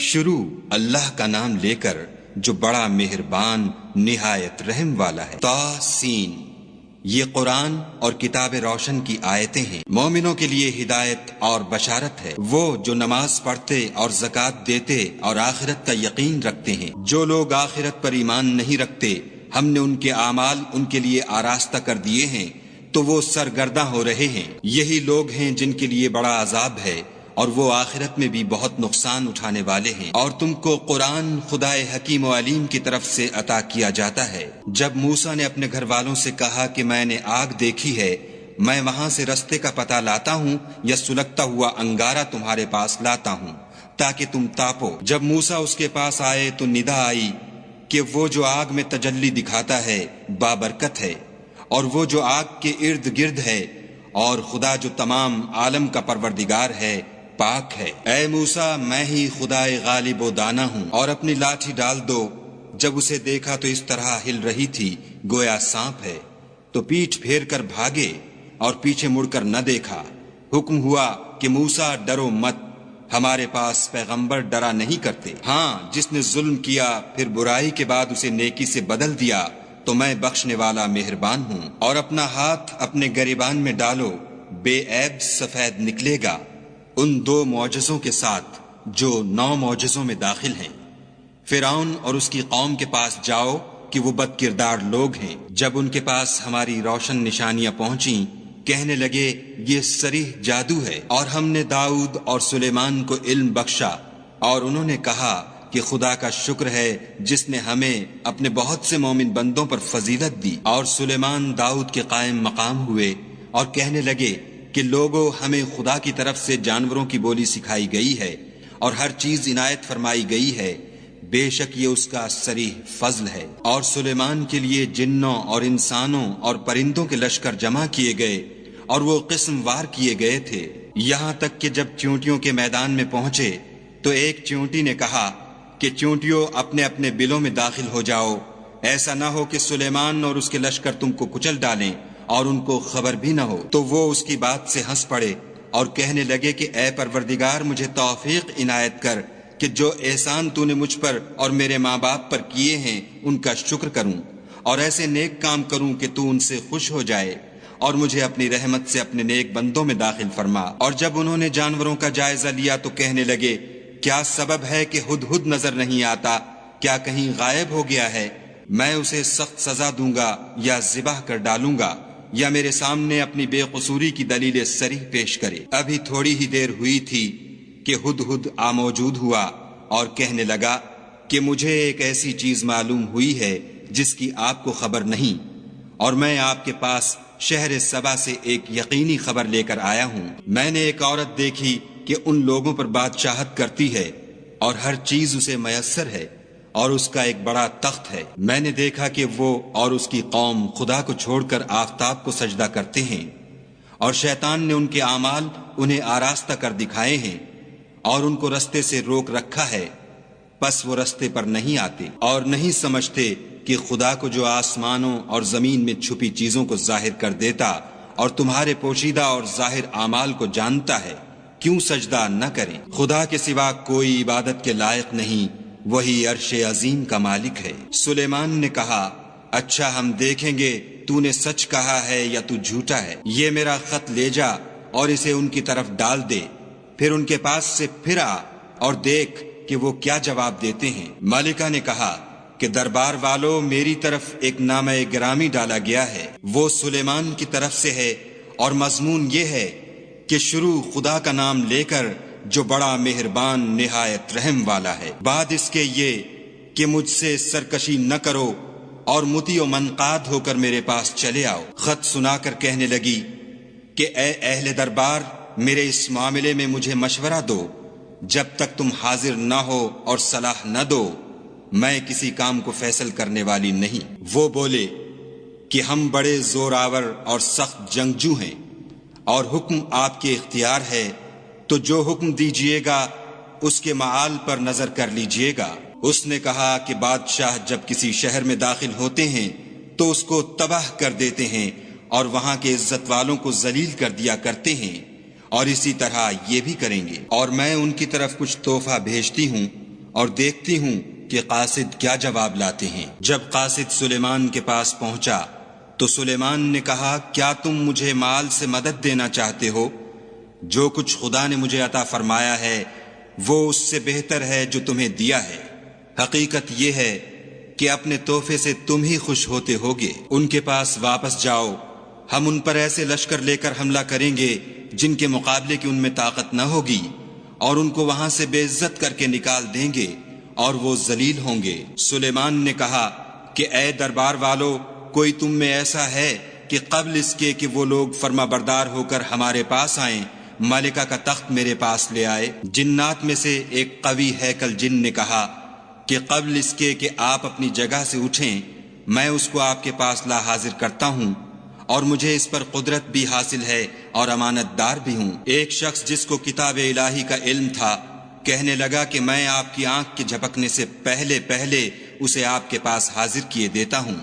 شروع اللہ کا نام لے کر جو بڑا مہربان نہایت رحم والا ہے۔ طاسین، یہ قرآن اور کتاب روشن کی آیتیں ہیں، مومنوں کے لیے ہدایت اور بشارت ہے۔ وہ جو نماز پڑھتے اور زکوٰۃ دیتے اور آخرت کا یقین رکھتے ہیں۔ جو لوگ آخرت پر ایمان نہیں رکھتے، ہم نے ان کے اعمال ان کے لیے آراستہ کر دیے ہیں تو وہ سرگرداں ہو رہے ہیں۔ یہی لوگ ہیں جن کے لیے بڑا عذاب ہے اور وہ آخرت میں بھی بہت نقصان اٹھانے والے ہیں۔ اور تم کو قرآن خدائے حکیم و علیم کی طرف سے عطا کیا جاتا ہے۔ جب موسیٰ نے اپنے گھر والوں سے کہا کہ میں نے آگ دیکھی ہے، میں وہاں سے رستے کا پتہ لاتا ہوں یا سلگتا ہوا انگارہ تمہارے پاس لاتا ہوں تاکہ تم تاپو۔ جب موسیٰ اس کے پاس آئے تو ندا آئی کہ وہ جو آگ میں تجلی دکھاتا ہے بابرکت ہے، اور وہ جو آگ کے ارد گرد ہے، اور خدا جو تمام عالم کا پروردگار ہے پاک ہے۔ اے موسیٰ، میں ہی خدائے غالب و دانا ہوں، اور اپنی لاٹھی ڈال دو۔ جب اسے دیکھا تو اس طرح ہل رہی تھی گویا سانپ ہے، تو پیٹھ پھیر کر بھاگے اور پیچھے مڑ کر نہ دیکھا۔ حکم ہوا کہ موسیٰ ڈرو مت، ہمارے پاس پیغمبر ڈرا نہیں کرتے۔ ہاں، جس نے ظلم کیا پھر برائی کے بعد اسے نیکی سے بدل دیا تو میں بخشنے والا مہربان ہوں۔ اور اپنا ہاتھ اپنے گریبان میں ڈالو، بے عیب سفید نکلے گا، ان 2 معجزوں کے ساتھ جو 9 معجزوں میں داخل ہیں۔ فرعون اور اس کی قوم کے پاس جاؤ کہ وہ بد کردار لوگ ہیں۔ جب ان کے پاس ہماری روشن نشانیاں پہنچیں، کہنے لگے یہ صریح جادو ہے۔ اور ہم نے داؤد اور سلیمان کو علم بخشا، اور انہوں نے کہا کہ خدا کا شکر ہے جس نے ہمیں اپنے بہت سے مومن بندوں پر فضیلت دی۔ اور سلیمان داؤد کے قائم مقام ہوئے اور کہنے لگے کہ لوگوں، ہمیں خدا کی طرف سے جانوروں کی بولی سکھائی گئی ہے اور ہر چیز عنایت فرمائی گئی ہے، بے شک یہ اس کا صریح فضل ہے۔ اور سلیمان کے لیے جنوں اور انسانوں اور پرندوں کے لشکر جمع کیے گئے اور وہ قسم وار کیے گئے تھے، یہاں تک کہ جب چیونٹیوں کے میدان میں پہنچے تو ایک چیونٹی نے کہا کہ چیونٹیوں اپنے اپنے بلوں میں داخل ہو جاؤ، ایسا نہ ہو کہ سلیمان اور اس کے لشکر تم کو کچل ڈالیں اور ان کو خبر بھی نہ ہو۔ تو وہ اس کی بات سے ہنس پڑے اور کہنے لگے کہ اے پروردگار، مجھے توفیق عنایت کر کہ جو احسان تو نے مجھ پر اور میرے ماں باپ پر کیے ہیں ان کا شکر کروں، اور ایسے نیک کام کروں کہ تو ان سے خوش ہو جائے، اور مجھے اپنی رحمت سے اپنے نیک بندوں میں داخل فرما۔ اور جب انہوں نے جانوروں کا جائزہ لیا تو کہنے لگے کیا سبب ہے کہ ہدہد نظر نہیں آتا؟ کیا کہیں غائب ہو گیا ہے؟ میں اسے سخت سزا دوں گا یا ذبح کر ڈالوں گا، یا میرے سامنے اپنی بے قصوری کی دلیل صریح پیش کرے۔ ابھی تھوڑی ہی دیر ہوئی تھی کہ ہدہد موجود ہوا اور کہنے لگا کہ مجھے ایک ایسی چیز معلوم ہوئی ہے جس کی آپ کو خبر نہیں، اور میں آپ کے پاس شہر سبا سے ایک یقینی خبر لے کر آیا ہوں۔ میں نے ایک عورت دیکھی کہ ان لوگوں پر بادشاہت کرتی ہے اور ہر چیز اسے میسر ہے، اور اس کا ایک بڑا تخت ہے۔ میں نے دیکھا کہ وہ اور اس کی قوم خدا کو چھوڑ کر آفتاب کو سجدہ کرتے ہیں، اور شیطان نے ان کے اعمال انہیں آراستہ کر دکھائے ہیں اور ان کو رستے سے روک رکھا ہے، پس وہ رستے پر نہیں آتے اور نہیں سمجھتے کہ خدا کو جو آسمانوں اور زمین میں چھپی چیزوں کو ظاہر کر دیتا اور تمہارے پوشیدہ اور ظاہر اعمال کو جانتا ہے، کیوں سجدہ نہ کریں؟ خدا کے سوا کوئی عبادت کے لائق نہیں، وہی عرش عظیم کا مالک ہے۔ سلیمان نے کہا اچھا، ہم دیکھیں گے تو نے سچ کہا ہے یا تو جھوٹا ہے۔ یہ میرا خط لے جا اور اسے ان کی طرف ڈال دے، پھر ان کے پاس سے پھر آ اور دیکھ کہ وہ کیا جواب دیتے ہیں۔ ملکہ نے کہا کہ دربار والو، میری طرف ایک نامہ گرامی ڈالا گیا ہے، وہ سلیمان کی طرف سے ہے، اور مضمون یہ ہے کہ شروع خدا کا نام لے کر جو بڑا مہربان نہایت رحم والا ہے۔ بعد اس کے یہ کہ مجھ سے سرکشی نہ کرو اور مطیع و منقاد ہو کر میرے پاس چلے آؤ۔ خط سنا کر کہنے لگی کہ اے اہل دربار، میرے اس معاملے میں مجھے مشورہ دو، جب تک تم حاضر نہ ہو اور صلاح نہ دو میں کسی کام کو فیصل کرنے والی نہیں۔ وہ بولے کہ ہم بڑے زور آور اور سخت جنگجو ہیں، اور حکم آپ کے اختیار ہے، تو جو حکم دیجئے گا اس کے معال پر نظر کر لیجئے گا۔ اس نے کہا کہ بادشاہ جب کسی شہر میں داخل ہوتے ہیں تو اس کو تباہ کر دیتے ہیں اور وہاں کے عزت والوں کو ذلیل کر دیا کرتے ہیں، اور اسی طرح یہ بھی کریں گے۔ اور میں ان کی طرف کچھ تحفہ بھیجتی ہوں اور دیکھتی ہوں کہ قاصد کیا جواب لاتے ہیں۔ جب قاصد سلیمان کے پاس پہنچا تو سلیمان نے کہا، کیا تم مجھے مال سے مدد دینا چاہتے ہو؟ جو کچھ خدا نے مجھے عطا فرمایا ہے وہ اس سے بہتر ہے جو تمہیں دیا ہے۔ حقیقت یہ ہے کہ اپنے تحفے سے تم ہی خوش ہوتے ہوگے۔ ان کے پاس واپس جاؤ، ہم ان پر ایسے لشکر لے کر حملہ کریں گے جن کے مقابلے کی ان میں طاقت نہ ہوگی، اور ان کو وہاں سے بے عزت کر کے نکال دیں گے اور وہ ذلیل ہوں گے۔ سلیمان نے کہا کہ اے دربار والو، کوئی تم میں ایسا ہے کہ قبل اس کے کہ وہ لوگ فرما بردار ہو کر ہمارے پاس آئیں ملکہ کا تخت میرے پاس لے آئے؟ جنات میں سے ایک قوی ہیکل جن نے کہا کہ قبل اس کے کہ آپ اپنی جگہ سے اٹھیں میں اس کو آپ کے پاس لا حاضر کرتا ہوں، اور مجھے اس پر قدرت بھی حاصل ہے اور امانت دار بھی ہوں۔ ایک شخص جس کو کتاب الہی کا علم تھا کہنے لگا کہ میں آپ کی آنکھ کے جھپکنے سے پہلے اسے آپ کے پاس حاضر کیے دیتا ہوں۔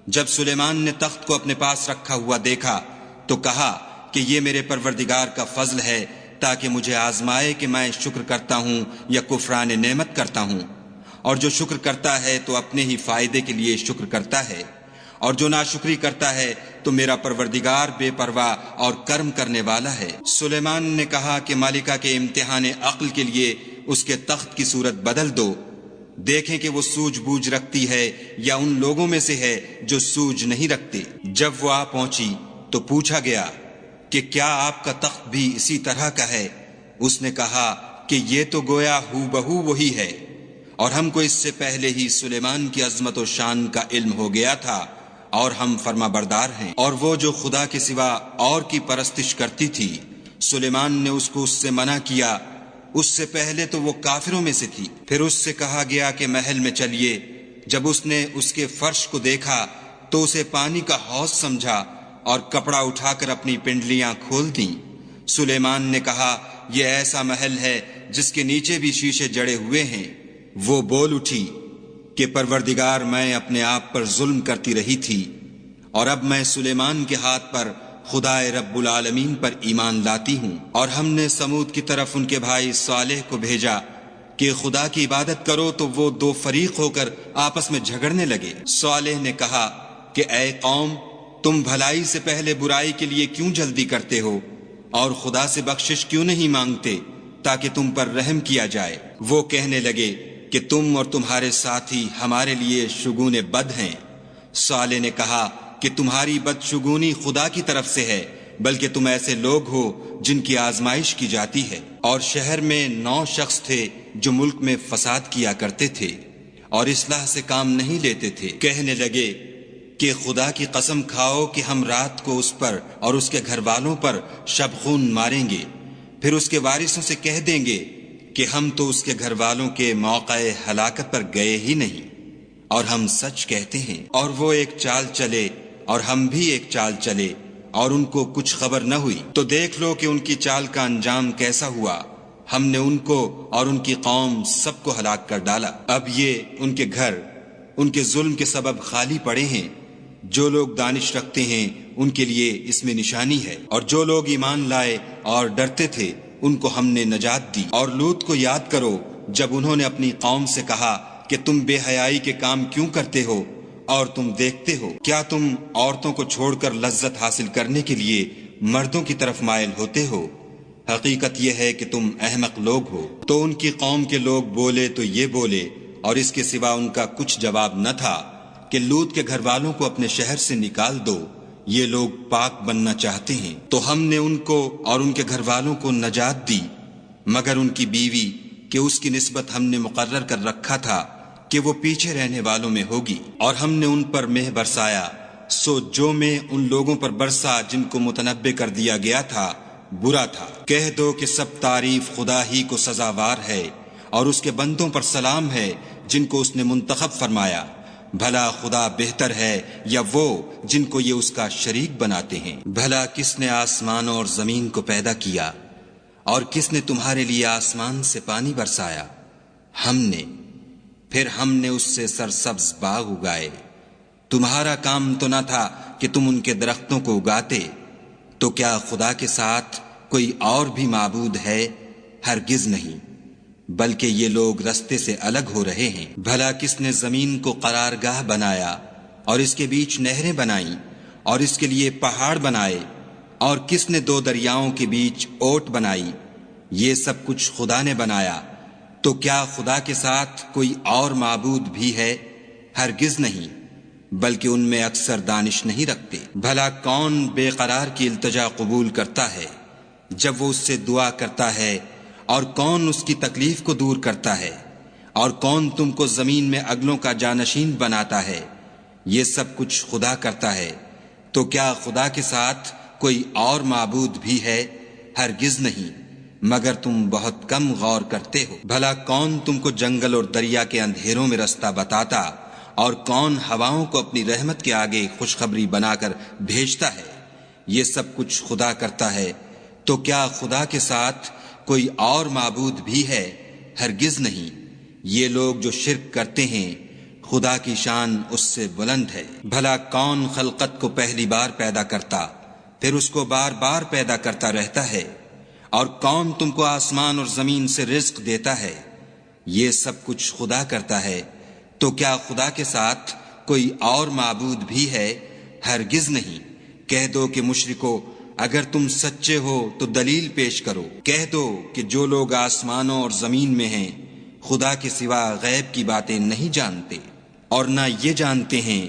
جب سلیمان نے تخت کو اپنے پاس رکھا ہوا دیکھا تو کہا کہ یہ میرے پروردگار کا فضل ہے تاکہ مجھے آزمائے کہ میں شکر کرتا ہوں یا کفران نعمت کرتا ہوں، اور جو شکر کرتا ہے تو اپنے ہی فائدے کے لیے شکر کرتا ہے، اور جو ناشکری کرتا ہے تو میرا پروردگار بے پرواہ اور کرم کرنے والا ہے۔ سلیمان نے کہا کہ مالکہ کے امتحان عقل کے لیے اس کے تخت کی صورت بدل دو، دیکھیں کہ وہ سوجھ بوجھ رکھتی ہے یا ان لوگوں میں سے ہے جو سوجھ نہیں رکھتے۔ جب وہ آ پہنچی تو پوچھا گیا کہ کیا آپ کا تخت بھی اسی طرح کا ہے؟ اس نے کہا کہ یہ تو گویا ہو بہو وہی ہے، اور ہم کو اس سے پہلے ہی سلیمان کی عظمت و شان کا علم ہو گیا تھا، اور ہم فرما بردار ہیں۔ اور وہ جو خدا کے سوا اور کی پرستش کرتی تھی سلیمان نے اس کو اس سے منع کیا، اس سے پہلے تو وہ کافروں میں سے تھی۔ پھر اس سے کہا گیا کہ محل میں چلیے۔ جب اس نے اس کے فرش کو دیکھا تو اسے پانی کا حوض سمجھا اور کپڑا اٹھا کر اپنی پنڈلیاں کھول دیں۔ سلیمان نے کہا یہ ایسا محل ہے جس کے نیچے بھی شیشے جڑے ہوئے ہیں۔ وہ بول اٹھی کہ پروردگار میں اپنے آپ پر ظلم کرتی رہی تھی، اور اب میں سلیمان کے ہاتھ پر خدا رب العالمین پر ایمان لاتی ہوں۔ اور ہم نے سمود کی طرف ان کے بھائی صالح کو بھیجا کہ خدا کی عبادت کرو، تو وہ دو فریق ہو کر آپس میں جھگڑنے لگے۔ صالح نے کہا کہ اے قوم، تم بھلائی سے پہلے برائی کے لیے کیوں جلدی کرتے ہو، اور خدا سے بخشش کیوں نہیں مانگتے تاکہ تم پر رحم کیا جائے؟ وہ کہنے لگے کہ تم اور تمہارے ساتھی ہمارے لیے شگون بد ہیں۔ صالح نے کہا کہ تمہاری بدشگونی خدا کی طرف سے ہے، بلکہ تم ایسے لوگ ہو جن کی آزمائش کی جاتی ہے۔ اور شہر میں 9 شخص تھے جو ملک میں فساد کیا کرتے تھے اور اصلاح سے کام نہیں لیتے تھے۔ کہنے لگے کہ خدا کی قسم کھاؤ کہ ہم رات کو اس پر اور اس کے گھر والوں پر شبخون ماریں گے، پھر اس کے وارثوں سے کہہ دیں گے کہ ہم تو اس کے گھر والوں کے موقع ہلاکت پر گئے ہی نہیں، اور ہم سچ کہتے ہیں۔ اور وہ ایک چال چلے اور ہم بھی ایک چال چلے، اور ان کو کچھ خبر نہ ہوئی۔ تو دیکھ لو کہ ان کی چال کا انجام کیسا ہوا۔ ہم نے ان کو اور ان کی قوم سب کو ہلاک کر ڈالا۔ اب یہ ان کے گھر ان کے ظلم کے سبب خالی پڑے ہیں۔ جو لوگ دانش رکھتے ہیں ان کے لیے اس میں نشانی ہے، اور جو لوگ ایمان لائے اور ڈرتے تھے ان کو ہم نے نجات دی۔ اور لوط کو یاد کرو جب انہوں نے اپنی قوم سے کہا کہ تم بے حیائی کے کام کیوں کرتے ہو، اور تم دیکھتے ہو کیا تم عورتوں کو چھوڑ کر لذت حاصل کرنے کے لیے مردوں کی طرف مائل ہوتے ہو؟ حقیقت یہ ہے کہ تم احمق لوگ ہو۔ تو ان کی قوم کے لوگ بولے تو یہ بولے، اور اس کے سوا ان کا کچھ جواب نہ تھا کہ لوط کے گھر والوں کو اپنے شہر سے نکال دو، یہ لوگ پاک بننا چاہتے ہیں۔ تو ہم نے ان کو اور ان کے گھر والوں کو نجات دی، مگر ان کی بیوی کہ اس کی نسبت ہم نے مقرر کر رکھا تھا کہ وہ پیچھے رہنے والوں میں ہوگی۔ اور ہم نے ان پر مہ برسایا، سو جو میں ان لوگوں پر برسا جن کو متنبع کر دیا گیا تھا برا تھا۔ کہہ دو کہ سب تعریف خدا ہی کو سزاوار ہے، اور اس کے بندوں پر سلام ہے جن کو اس نے منتخب فرمایا۔ بھلا خدا بہتر ہے یا وہ جن کو یہ اس کا شریک بناتے ہیں؟ بھلا کس نے آسمانوں اور زمین کو پیدا کیا، اور کس نے تمہارے لیے آسمان سے پانی برسایا؟ ہم نے، پھر ہم نے اس سے سرسبز باغ اگائے۔ تمہارا کام تو نہ تھا کہ تم ان کے درختوں کو اگاتے؟ تو کیا خدا کے ساتھ کوئی اور بھی معبود ہے؟ ہرگز نہیں۔ بلکہ یہ لوگ رستے سے الگ ہو رہے ہیں۔ بھلا کس نے زمین کو قرارگاہ بنایا اور اس کے بیچ نہریں بنائیں اور اس کے لیے پہاڑ بنائے، اور کس نے دو دریاؤں کے بیچ اوٹ بنائی؟ یہ سب کچھ خدا نے بنایا، تو کیا خدا کے ساتھ کوئی اور معبود بھی ہے؟ ہرگز نہیں، بلکہ ان میں اکثر دانش نہیں رکھتے۔ بھلا کون بے قرار کی التجا قبول کرتا ہے جب وہ اس سے دعا کرتا ہے، اور کون اس کی تکلیف کو دور کرتا ہے، اور کون تم کو زمین میں اگلوں کا جانشین بناتا ہے؟ یہ سب کچھ خدا کرتا ہے، تو کیا خدا کے ساتھ کوئی اور معبود بھی ہے؟ ہرگز نہیں، مگر تم بہت کم غور کرتے ہو۔ بھلا کون تم کو جنگل اور دریا کے اندھیروں میں رستہ بتاتا، اور کون ہواؤں کو اپنی رحمت کے آگے خوشخبری بنا کر بھیجتا ہے؟ یہ سب کچھ خدا کرتا ہے، تو کیا خدا کے ساتھ کوئی اور معبود بھی ہے؟ ہرگز نہیں۔ یہ لوگ جو شرک کرتے ہیں، خدا کی شان اس سے بلند ہے۔ بھلا کون خلقت کو پہلی بار پیدا کرتا پھر اس کو بار بار پیدا کرتا رہتا ہے؟ اور کون تم کو آسمان اور زمین سے رزق دیتا ہے؟ یہ سب کچھ خدا کرتا ہے، تو کیا خدا کے ساتھ کوئی اور معبود بھی ہے؟ ہرگز نہیں۔ کہہ دو کہ مشرکو، اگر تم سچے ہو تو دلیل پیش کرو۔ کہہ دو کہ جو لوگ آسمانوں اور زمین میں ہیں خدا کے سوا غیب کی باتیں نہیں جانتے، اور نہ یہ جانتے ہیں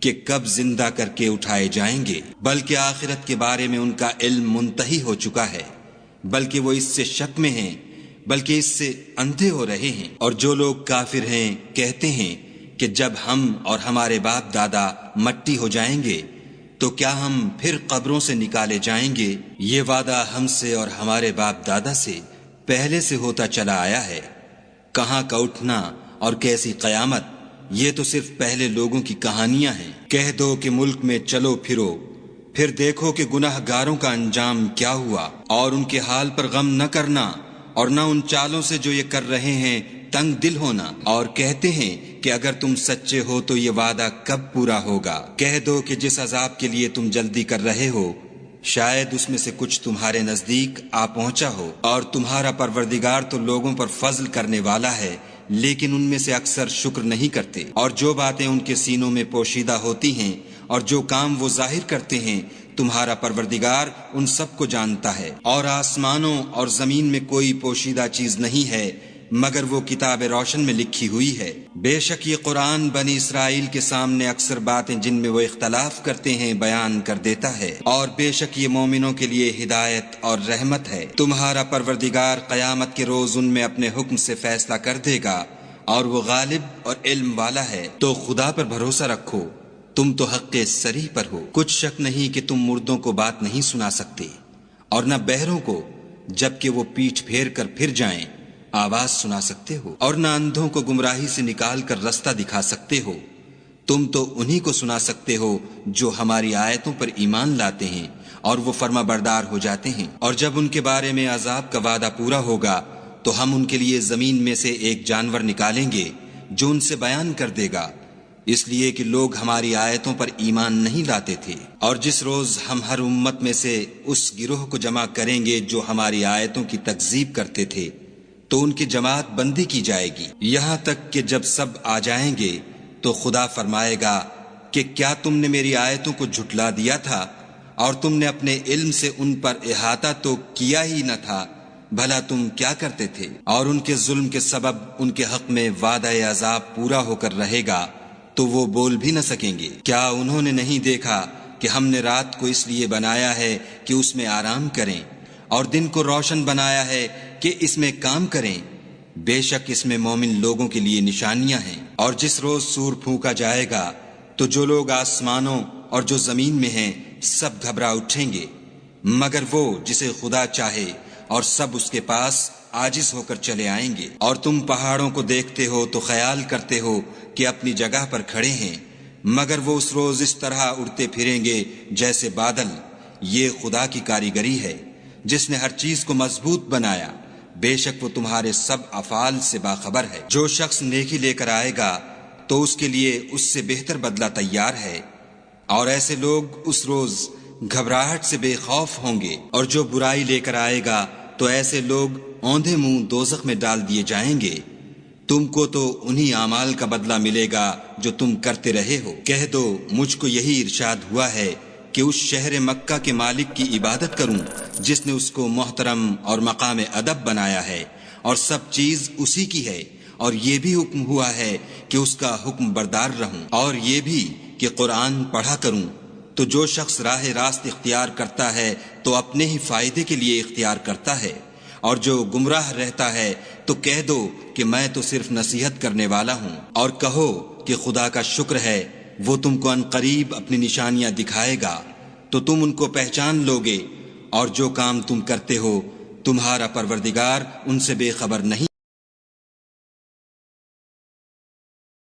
کہ کب زندہ کر کے اٹھائے جائیں گے، بلکہ آخرت کے بارے میں ان کا علم منتہی ہو چکا ہے، بلکہ وہ اس سے شک میں ہیں، بلکہ اس سے اندھے ہو رہے ہیں۔ اور جو لوگ کافر ہیں کہتے ہیں کہ جب ہم اور ہمارے باپ دادا مٹی ہو جائیں گے تو کیا ہم پھر قبروں سے نکالے جائیں گے؟ یہ وعدہ ہم سے اور ہمارے باپ دادا سے پہلے سے ہوتا چلا آیا ہے۔ کہاں کا اٹھنا اور کیسی قیامت، یہ تو صرف پہلے لوگوں کی کہانیاں ہیں۔ کہہ دو کہ ملک میں چلو پھرو، پھر دیکھو کہ گناہ گاروں کا انجام کیا ہوا، اور ان کے حال پر غم نہ کرنا، اور نہ ان چالوں سے جو یہ کر رہے ہیں تنگ دل ہونا، اور کہتے ہیں کہ اگر تم سچے ہو تو یہ وعدہ کب پورا ہوگا؟ کہہ دو کہ جس عذاب کے لیے تم جلدی کر رہے ہو شاید اس میں سے کچھ تمہارے نزدیک آ پہنچا ہو، اور تمہارا پروردگار تو لوگوں پر فضل کرنے والا ہے، لیکن ان میں سے اکثر شکر نہیں کرتے۔ اور جو باتیں ان کے سینوں میں پوشیدہ ہوتی ہیں اور جو کام وہ ظاہر کرتے ہیں، تمہارا پروردگار ان سب کو جانتا ہے۔ اور آسمانوں اور زمین میں کوئی پوشیدہ چیز نہیں ہے مگر وہ کتاب روشن میں لکھی ہوئی ہے۔ بے شک یہ قرآن بنی اسرائیل کے سامنے اکثر باتیں جن میں وہ اختلاف کرتے ہیں بیان کر دیتا ہے، اور بے شک یہ مومنوں کے لیے ہدایت اور رحمت ہے۔ تمہارا پروردگار قیامت کے روز ان میں اپنے حکم سے فیصلہ کر دے گا، اور وہ غالب اور علم والا ہے۔ تو خدا پر بھروسہ رکھو، تم تو حق صریح پر ہو۔ کچھ شک نہیں کہ تم مردوں کو بات نہیں سنا سکتے، اور نہ بہروں کو جبکہ وہ پیٹھ پھیر کر پھر جائیں آواز سنا سکتے ہو، اور نہ اندھوں کو گمراہی سے نکال کر رستہ دکھا سکتے ہو۔ تم تو انہی کو سنا سکتے ہو جو ہماری آیتوں پر ایمان لاتے ہیں اور وہ فرما بردار ہو جاتے ہیں۔ اور جب ان کے بارے میں عذاب کا وعدہ پورا ہوگا تو ہم ان کے لیے زمین میں سے ایک جانور نکالیں گے جو ان سے بیان کر دے گا، اس لیے کہ لوگ ہماری آیتوں پر ایمان نہیں لاتے تھے۔ اور جس روز ہم ہر امت میں سے اس گروہ کو جمع کریں گے جو ہماری آیتوں کی تکذیب کرتے تھے تو ان کی جماعت بندی کی جائے گی، یہاں تک کہ جب سب آ جائیں گے تو خدا فرمائے گا کہ کیا تم نے میری آیتوں کو جھٹلا دیا تھا اور تم نے اپنے علم سے ان پر احاطہ تو کیا ہی نہ تھا؟ بھلا تم کیا کرتے تھے؟ اور ان کے ظلم کے سبب ان کے حق میں وعدہ عذاب پورا ہو کر رہے گا تو وہ بول بھی نہ سکیں گے۔ کیا انہوں نے نہیں دیکھا کہ ہم نے رات کو اس لیے بنایا ہے کہ اس میں آرام کریں، اور دن کو روشن بنایا ہے کہ اس میں کام کریں؟ بے شک اس میں مومن لوگوں کے لیے نشانیاں ہیں۔ اور جس روز سور پھونکا جائے گا تو جو لوگ آسمانوں اور جو زمین میں ہیں سب گھبرا اٹھیں گے مگر وہ جسے خدا چاہے، اور سب اس کے پاس عاجز ہو کر چلے آئیں گے۔ اور تم پہاڑوں کو دیکھتے ہو تو خیال کرتے ہو کہ اپنی جگہ پر کھڑے ہیں، مگر وہ اس روز اس طرح اڑتے پھریں گے جیسے بادل۔ یہ خدا کی کاریگری ہے جس نے ہر چیز کو مضبوط بنایا، بے شک وہ تمہارے سب افعال سے باخبر ہے۔ جو شخص نیکی لے کر آئے گا تو اس کے لیے اس سے بہتر بدلہ تیار ہے، اور ایسے لوگ اس روز گھبراہٹ سے بے خوف ہوں گے۔ اور جو برائی لے کر آئے گا تو ایسے لوگ اوندھے منہ دوزخ میں ڈال دیے جائیں گے۔ تم کو تو انہی اعمال کا بدلہ ملے گا جو تم کرتے رہے ہو۔ کہہ دو مجھ کو یہی ارشاد ہوا ہے کہ اس شہر مکہ کے مالک کی عبادت کروں جس نے اس کو محترم اور مقام ادب بنایا ہے، اور سب چیز اسی کی ہے، اور یہ بھی حکم ہوا ہے کہ اس کا حکم بردار رہوں، اور یہ بھی کہ قرآن پڑھا کروں۔ تو جو شخص راہ راست اختیار کرتا ہے تو اپنے ہی فائدے کے لیے اختیار کرتا ہے، اور جو گمراہ رہتا ہے تو کہہ دو کہ میں تو صرف نصیحت کرنے والا ہوں، اور کہو کہ خدا کا شکر ہے وہ تم کو ان قریب اپنی نشانیاں دکھائے گا تو تم ان کو پہچان لوگے، اور جو کام تم کرتے ہو تمہارا پروردگار ان سے بے خبر نہیں۔